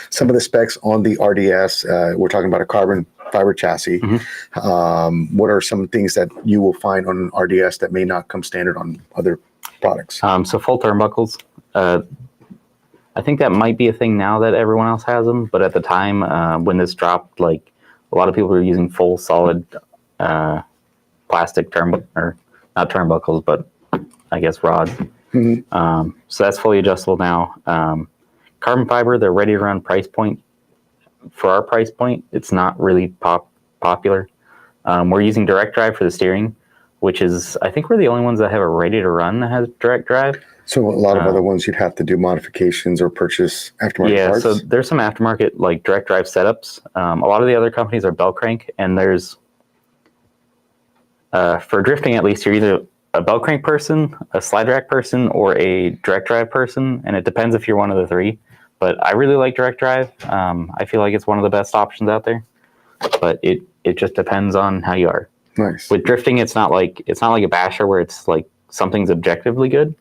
Some of the specs on the RDS, we're talking about a carbon fiber chassis. What are some things that you will find on an RDS that may not come standard on other products? So full turnbuckles. I think that might be a thing now that everyone else has them, but at the time when this dropped, like a lot of people were using full solid plastic or not turnbuckles, but I guess rods. So that's fully adjustable now. Carbon fiber, they're ready to run price point. For our price point, it's not really popular. We're using direct drive for the steering, which is, I think we're the only ones that have a ready to run that has direct drive. So a lot of other ones you'd have to do modifications or purchase aftermarket parts? So there's some aftermarket like direct drive setups. A lot of the other companies are belt crank, and there's, for drifting at least, you're either a belt crank person, a slide rack person, or a direct drive person, and it depends if you're one of the three. But I really like direct drive. I feel like it's one of the best options out there, but it just depends on how you are. Nice. With drifting, it's not like a basher where it's like something's objectively good.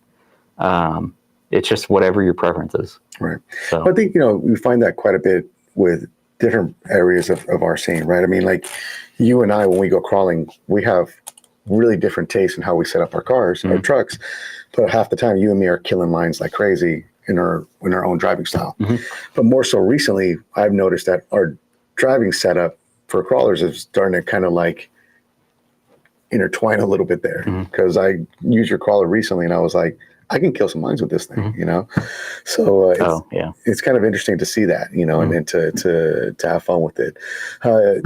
It's just whatever your preference is. Right. So I think, we find that quite a bit with different areas of our scene, right? I mean, like you and I, when we go crawling, we have really different tastes in how we set up our cars, our trucks, but half the time you and me are killing lines like crazy in our own driving style. But more so recently, I've noticed that our driving setup for crawlers is starting to kind of like intertwine a little bit there, because I used your crawler recently and I was like, I can kill some lines with this thing, So it's kind of interesting to see that, and then to have fun with it.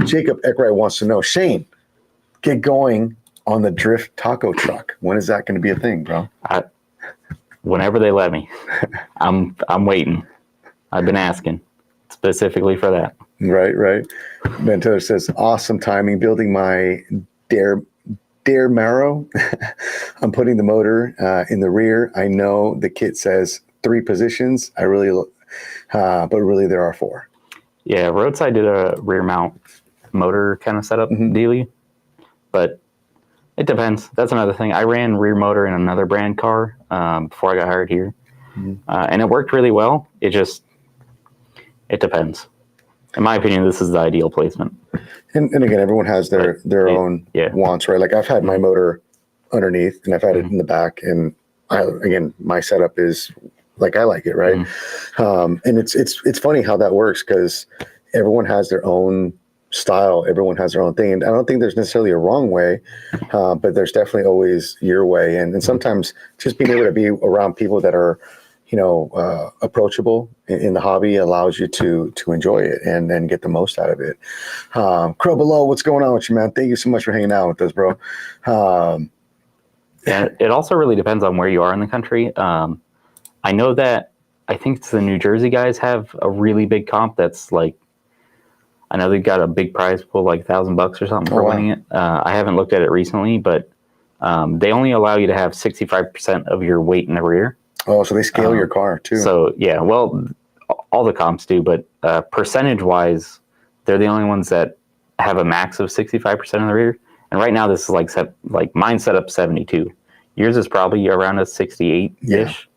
Jacob Eckwright wants to know, Shane, get going on the drift taco truck. When is that going to be a thing, bro? Whenever they let me. I'm waiting. I've been asking specifically for that. Right. Ben Taylor says, awesome timing, building my Dare Marrow. I'm putting the motor in the rear. I know the kit says 3 positions. But really there are 4. Yeah, Roadside did a rear mount motor kind of setup dealy, but it depends. That's another thing. I ran rear motor in another brand car before I got hired here, and it worked really well. It depends. In my opinion, this is the ideal placement. And again, everyone has their own wants, right? Like I've had my motor underneath and I've had it in the back, and my setup is like I like it, right? And it's funny how that works, because everyone has their own style, everyone has their own thing, and I don't think there's necessarily a wrong way, but there's definitely always your way, and sometimes just being able to be around people that are approachable in the hobby allows you to enjoy it and then get the most out of it. Crow Below, what's going on with you, man? Thank you so much for hanging out with us, bro. And it also really depends on where you are in the country. I know that I think it's the New Jersey guys have a really big comp that's like, I know they've got a big prize pool, like $1,000 or something for winning it. I haven't looked at it recently, but they only allow you to have 65% of your weight in the rear. Oh, so they scale your car too. So yeah, well, all the comps do, but percentage-wise, they're the only ones that have a max of 65% in the rear. And right now, this is like mine set up 72. Yours is probably around a 68-ish.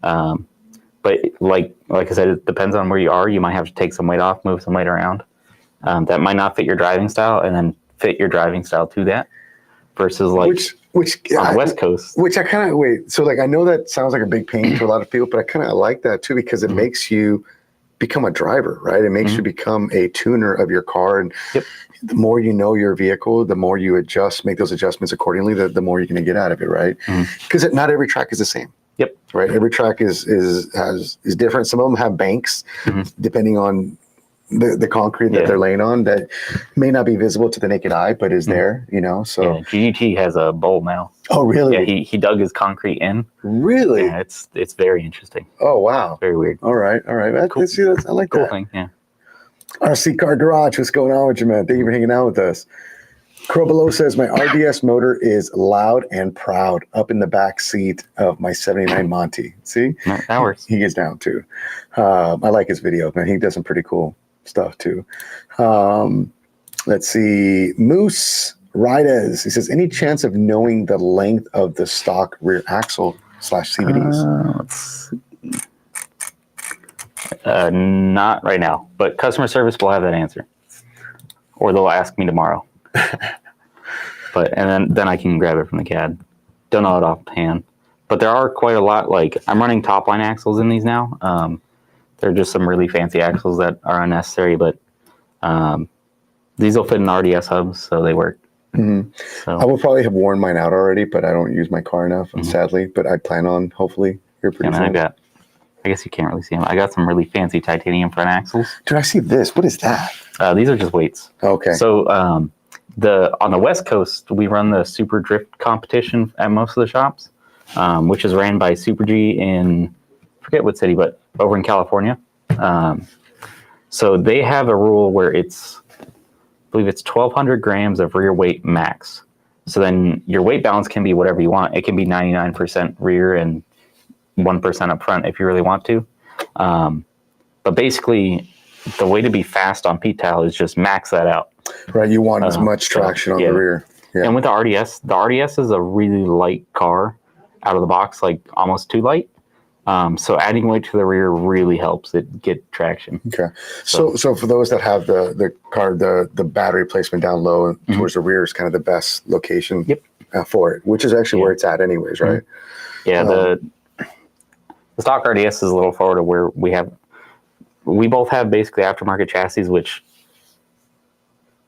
But like I said, it depends on where you are. You might have to take some weight off, move some weight around. That might not fit your driving style, and then fit your driving style to that. Versus which on the West Coast. Which I kind of wait. So like I know that sounds like a big pain to a lot of people, but I kind of like that too, because it makes you become a driver, right? It makes you become a tuner of your car, and the more you know your vehicle, the more you make those adjustments accordingly. The more you're going to get out of it, right? Because not every track is the same. Right. Every track is different. Some of them have banks, depending on the concrete that they're laying on, that may not be visible to the naked eye, but is there, So GGT has a bowl now. Oh, really? Yeah, he dug his concrete in. Really? Yeah, it's very interesting. Oh, wow. It's very weird. All right. Cool. I like cool that. Thing. Yeah. RC Car Garage, what's going on with you, man? Thank you for hanging out with us. Crow Below says, my RDS motor is loud and proud up in the back seat of my 79 Monty. See? That works. He gets down too. I like his video, man. He does some pretty cool stuff too. Let's see. Moose Rides. He says, any chance of knowing the length of the stock rear axle / CVDs? Let's see. Not right now, but customer service will have that answer. or they'll ask me tomorrow. And then I can grab it from the CAD. Don't know it offhand. But there are quite a lot. Like, I'm running top line axles in these now. There are just some really fancy axles that are unnecessary, but these will fit in RDS hubs, so they work. Mm-hmm. So. I will probably have worn mine out already, but I don't use my car enough, sadly. But I plan on, hopefully, here pretty soon. I guess you can't really see them. I got some really fancy titanium front axles. Dude, I see this. What is that? These are just weights. Okay. So on the West Coast, we run the Super Drift competition at most of the shops, which is ran by Super G in, I forget what city, but over in California. So they have a rule where I believe it's 1,200 grams of rear weight max. So then your weight balance can be whatever you want. It can be 99% rear and 1% up front if you really want to. But basically, the way to be fast on P-Tile is just max that out. Right, you want as much traction on the rear. Yeah. And with the RDS is a really light car out of the box, like almost too light. So adding weight to the rear really helps it get traction. Okay. So for those that have the car, the battery placement down low towards the rear is kind of the best location for it, which is actually where it's at anyways, right? Yeah, the stock RDS is a little forward to where we both have basically aftermarket chassis, which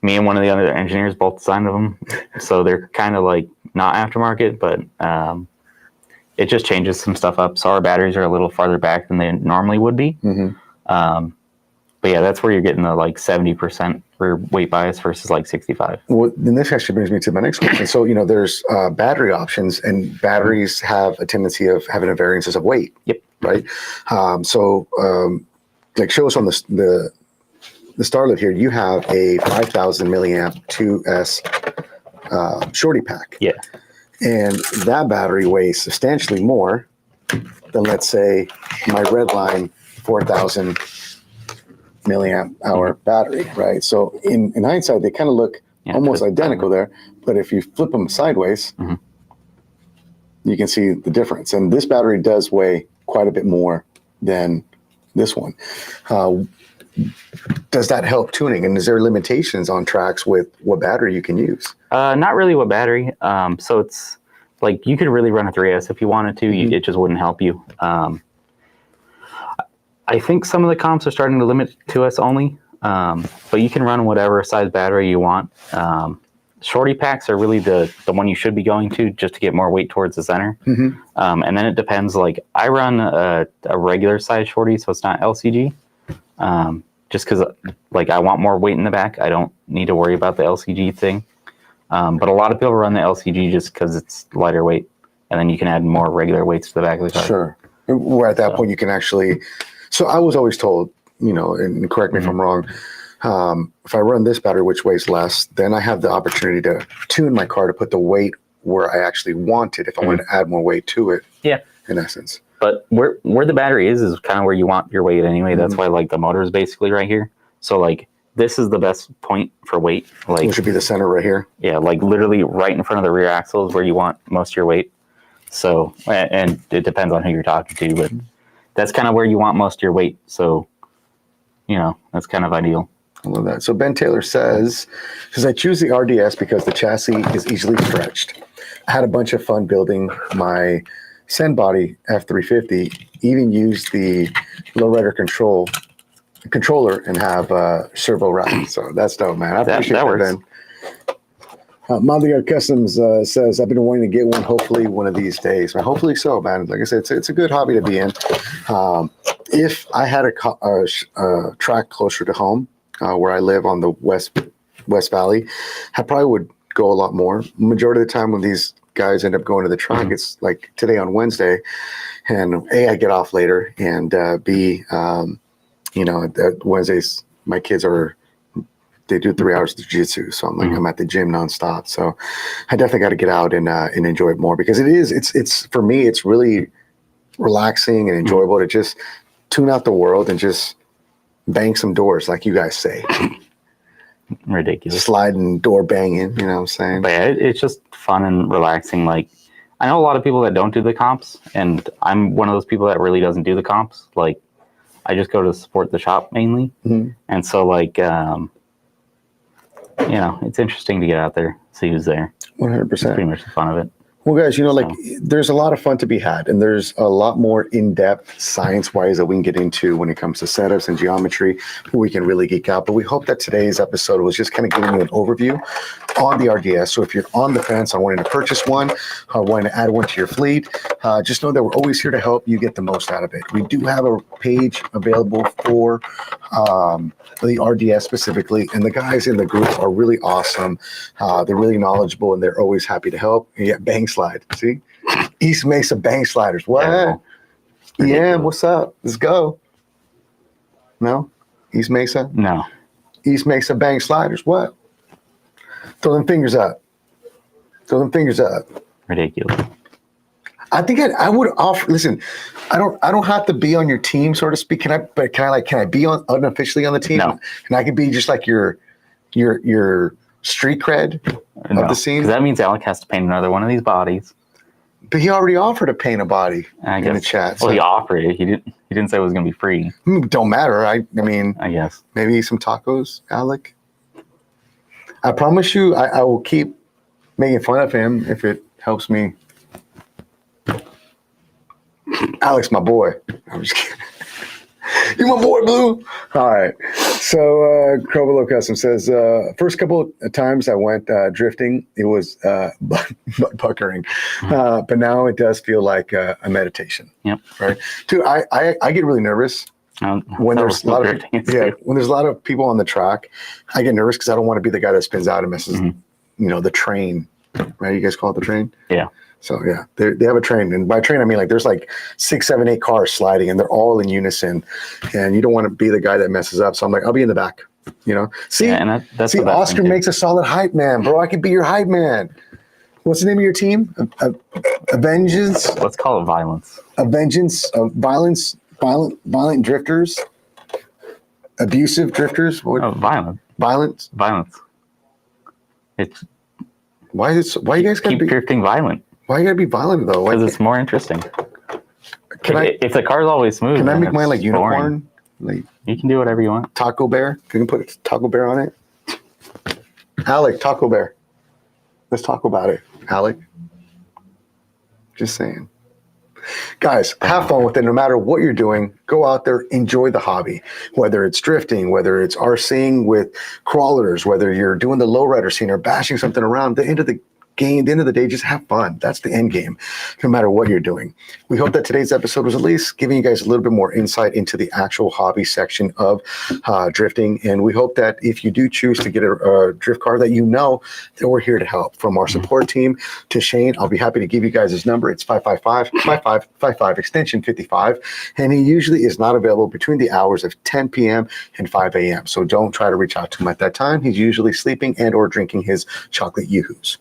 me and one of the other engineers both designed them. So they're kind of like not aftermarket, but it just changes some stuff up. So our batteries are a little farther back than they normally would be. But yeah, that's where you're getting the like 70% rear weight bias versus like 65. Well, then this actually brings me to my next question. So, there's battery options, and batteries have a tendency of having a variances of weight. Yep. Right. Like show us on the Starlet here, you have a 5,000 milliamp 2S shorty pack. Yeah. And that battery weighs substantially more than, let's say, my Redline 4,000 milliamp hour battery, right? So in hindsight, they kind of look almost identical there. But if you flip them sideways, you can see the difference. And this battery does weigh quite a bit more than this one. Does that help tuning? And is there limitations on tracks with what battery you can use? Not really what battery. So it's like you could really run a 3S if you wanted to. It just wouldn't help you. I think some of the comps are starting to limit 2S only, but you can run whatever size battery you want. Shorty packs are really the one you should be going to just to get more weight towards the center. And then it depends. Like I run a regular size shorty, so it's not LCG. Just because like I want more weight in the back. I don't need to worry about the LCG thing. But a lot of people run the LCG just because it's lighter weight, and then you can add more regular weights to the back of the car. Sure. Where at that point you can actually. So I was always told, and correct me if I'm wrong, if I run this battery, which weighs less, then I have the opportunity to tune my car to put the weight where I actually want it. If I wanted to add more weight to it. Yeah. In essence. But where the battery is kind of where you want your weight anyway. That's why like the motor is basically right here. So like this is the best point for weight. Like it should be the center right here. Yeah, like literally right in front of the rear axle is where you want most of your weight. So and it depends on who you're talking to, but that's kind of where you want most of your weight. So that's kind of ideal. I love that. So Ben Taylor says I choose the RDS because the chassis is easily stretched. I had a bunch of fun building my Send Body F350, even use the Lowrider controller and have servo wrap. So that's dope, man. I appreciate that, Ben. Mother Customs says, I've been wanting to get one, hopefully one of these days. Well, hopefully so, man. Like I said, it's a good hobby to be in. If I had a track closer to home, where I live on the West Valley, I probably would go a lot more. Majority of the time when these guys end up going to the track, it's like today on Wednesday, and A, I get off later, and B, Wednesdays my kids they do 3 hours of jiu-jitsu, so I'm like I'm at the gym nonstop. So I definitely got to get out and enjoy it more, because it's for me it's really relaxing and enjoyable to just tune out the world and just bang some doors, like you guys say. Ridiculous. Sliding door banging, you know what I'm saying? But yeah, it's just fun and relaxing. Like I know a lot of people that don't do the comps, and I'm one of those people that really doesn't do the comps. Like I just go to support the shop mainly. And so like you know, it's interesting to get out there, see who's there. 100%. Pretty much the fun of it. Well, guys, you know, like there's a lot of fun to be had, and there's a lot more in-depth science-wise that we can get into when it comes to setups and geometry. We can really geek out, but we hope that today's episode was just kind of giving you an overview on the RDS. So if you're on the fence on wanting to purchase one or wanting to add one to your fleet, just know that we're always here to help you get the most out of it. We do have a page available for the RDS specifically, and the guys in the group are really awesome. They're really knowledgeable, and they're always happy to help. And yet, bang slide, see? East Mesa bang sliders. What? Yeah, what's up? Let's go. No? East Mesa? No. East Mesa bang sliders. What? Throw them fingers up. Throw them fingers up. Ridiculous. I think I would offer. Listen, I don't have to be on your team, so to speak. Can I be on unofficially on the team? No. And I can be just like your street cred of the scene. Because that means Alec has to paint another one of these bodies. But he already offered to paint a body in the chat. Well, he offered it. He didn't say it was going to be free. Don't matter. I mean, I guess maybe some tacos, Alec. I promise you, I will keep making fun of him if it helps me. Alex, my boy. I'm just kidding. You my boy, Blue. All right. So Crovelo Custom says, first couple of times I went drifting, it was butt puckering. But now it does feel like a meditation. Yep. Right. Dude, I get really nervous when there's a lot of when there's a lot of people on the track. I get nervous because I don't want to be the guy that spins out and messes, the train. Right? You guys call it the train? Yeah. So yeah, they have a train, and by train I mean like there's like 6, 7, 8 cars sliding, and they're all in unison, and you don't want to be the guy that messes up. So I'm like, I'll be in the back, See, and that's see, Oscar makes a solid hype man, bro. I could be your hype man. What's the name of your team? Vengeance. Let's call it violence. Vengeance of violence, violent drifters, abusive drifters. Violence. Violence. Violence. It's why you guys gotta keep drifting violent? Why you gotta be violent though? Because it's more interesting. If the car's always smooth, can I make mine like unicorn? Like you can do whatever you want. Taco Bear. Can you put Taco Bear on it? Alec, Taco Bear. Let's talk about it, Alec. Just saying. Guys, have fun with it. No matter what you're doing, go out there, enjoy the hobby. Whether it's drifting, whether it's RCing with crawlers, whether you're doing the lowrider scene or bashing something around, the end of the game, the end of the day, just have fun. That's the end game, no matter what you're doing. We hope that today's episode was at least giving you guys a little bit more insight into the actual hobby section of drifting. And we hope that if you do choose to get a drift car, that that we're here to help. From our support team to Shane, I'll be happy to give you guys his number. It's 555-5555 extension 55. And he usually is not available between the hours of 10 p.m. and 5 a.m. So don't try to reach out to him at that time. He's usually sleeping and or drinking his chocolate yoo-hoos.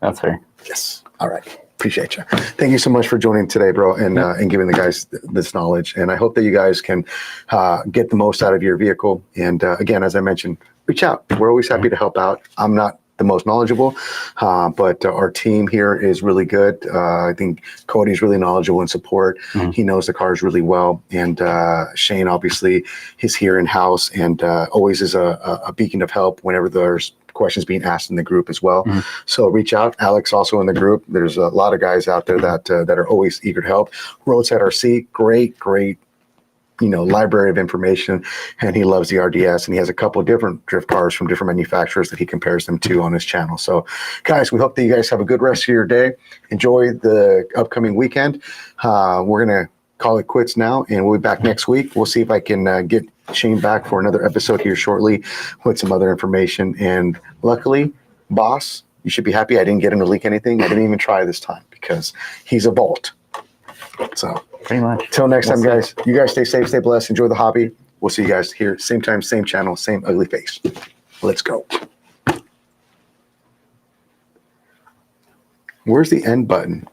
That's fair. Yes. All right. Appreciate you. Thank you so much for joining today, bro, and giving the guys this knowledge. And I hope that you guys can get the most out of your vehicle. And again, as I mentioned, reach out. We're always happy to help out. I'm not the most knowledgeable, but our team here is really good. I think Cody's really knowledgeable in support. He knows the cars really well. And Shane, obviously, is here in-house and always is a beacon of help whenever there's questions being asked in the group as well. So reach out. Alex also in the group. There's a lot of guys out there that are always eager to help. Roadside RC, great library of information, and he loves the RDS, and he has a couple of different drift cars from different manufacturers that he compares them to on his channel. So guys, we hope that you guys have a good rest of your day. Enjoy the upcoming weekend. We're gonna call it quits now, and we'll be back next week. We'll see if I can get Shane back for another episode here shortly with some other information. And luckily, boss, you should be happy I didn't get him to leak anything. I didn't even try this time because he's a vault. So pretty much. Till next time, guys. You guys stay safe, stay blessed, enjoy the hobby. We'll see you guys here, same time, same channel, same ugly face. Let's go. Where's the end button?